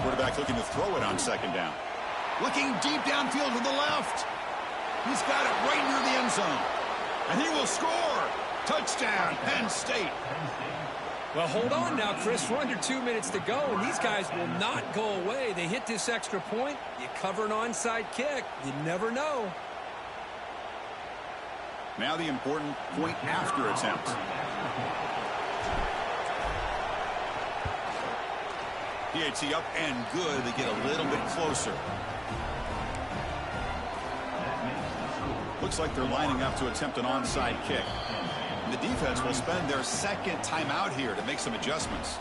Quarterback looking to throw it on second down. Looking deep downfield to the left. He's got it right near the end zone. And he will score. Touchdown, Penn State. Well, hold on now, Chris. We're under 2 minutes to go, and these guys will not go away. They hit this extra point. You cover an onside kick. You never know. Now the important point after attempt. PAT up and good. They get a little bit closer. Looks like they're lining up to attempt an onside kick. The defense will spend their second timeout here to make some adjustments.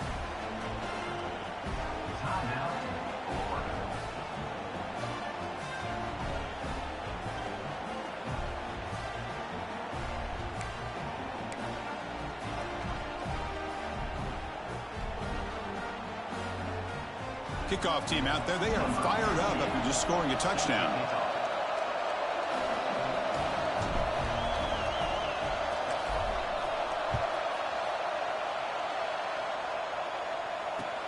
Kickoff team out there. They are fired up after just scoring a touchdown.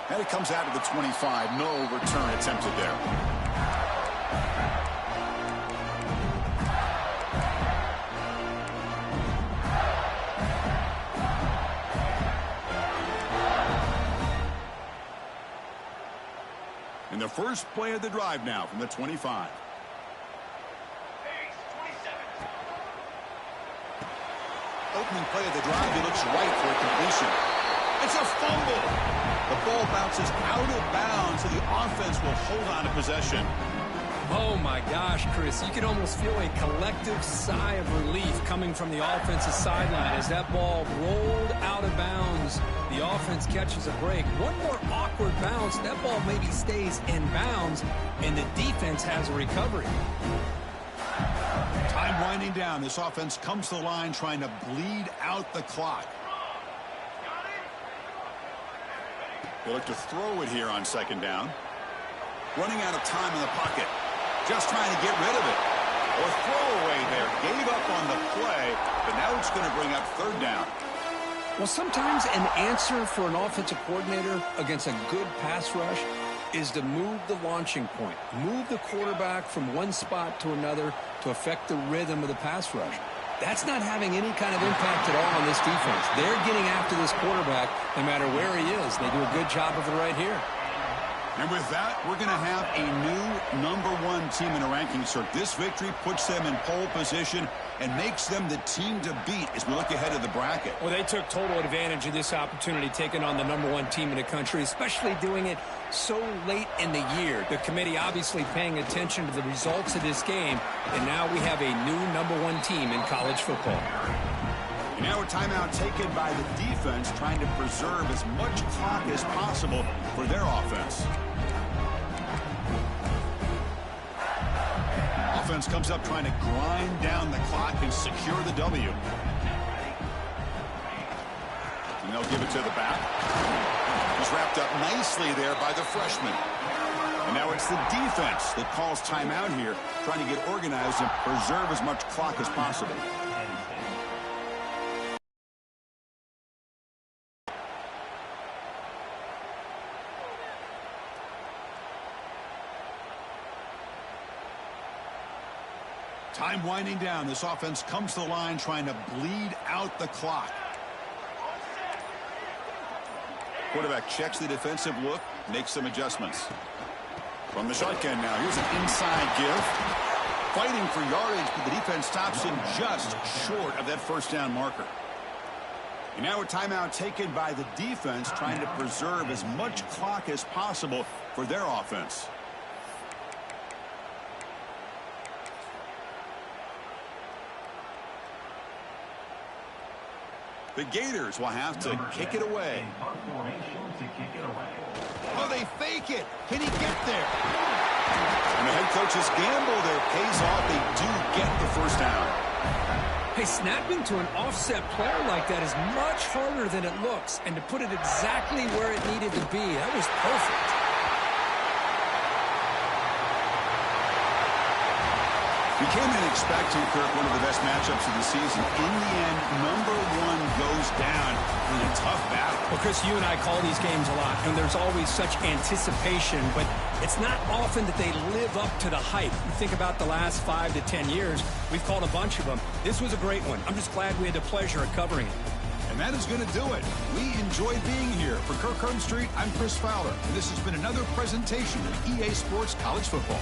And it comes out of the 25. No return attempted there. And the first play of the drive now from the 25. Opening play of the drive. He looks right for a completion. It's a fumble. The ball bounces out of bounds, so the offense will hold on to possession. Oh, my gosh, Chris. You can almost feel a collective sigh of relief coming from the offensive sideline as that ball rolled out of bounds. The offense catches a break. One more awkward bounce, that ball maybe stays in bounds, and the defense has a recovery. Time winding down. This offense comes to the line trying to bleed out the clock. They look to throw it here on second down. Running out of time in the pocket. Just trying to get rid of it. Or throw away there. Gave up on the play, but now it's going to bring up third down. Well, sometimes an answer for an offensive coordinator against a good pass rush is to move the launching point. Move the quarterback from one spot to another to affect the rhythm of the pass rush. That's not having any kind of impact at all on this defense. They're getting after this quarterback no matter where he is. They do a good job of it right here. And with that, we're going to have a new #1 team in a ranking search. This victory puts them in pole position and makes them the team to beat as we look ahead of the bracket. Well, they took total advantage of this opportunity, taking on the #1 team in the country, especially doing it so late in the year. The committee obviously paying attention to the results of this game, and now we have a new #1 team in college football. Now a timeout taken by the defense, trying to preserve as much clock as possible for their offense. Offense comes up trying to grind down the clock and secure the W. And they'll give it to the back. He's wrapped up nicely there by the freshman. And now it's the defense that calls timeout here, trying to get organized and preserve as much clock as possible. Time winding down. This offense comes to the line trying to bleed out the clock. Quarterback checks the defensive look, makes some adjustments. From the shotgun now, here's an inside give. Fighting for yardage, but the defense stops him just short of that first down marker. And now a timeout taken by the defense, trying to preserve as much clock as possible for their offense. The Gators will have to kick it away. Oh, they fake it. Can he get there? And the head coach's gamble there pays off. They do get the first down. Hey, snapping to an offset player like that is much harder than it looks. And to put it exactly where it needed to be, that was perfect. We came in expecting, Kirk, one of the best matchups of the season. In the end, #1 goes down in a tough battle. Well, Chris, you and I call these games a lot, and there's always such anticipation, but it's not often that they live up to the hype. You think about the last 5 to 10 years, we've called a bunch of them. This was a great one. I'm just glad we had the pleasure of covering it. And that is going to do it. We enjoyed being here. For Kirk Herbstreit, I'm Chris Fowler, and this has been another presentation of EA Sports College Football.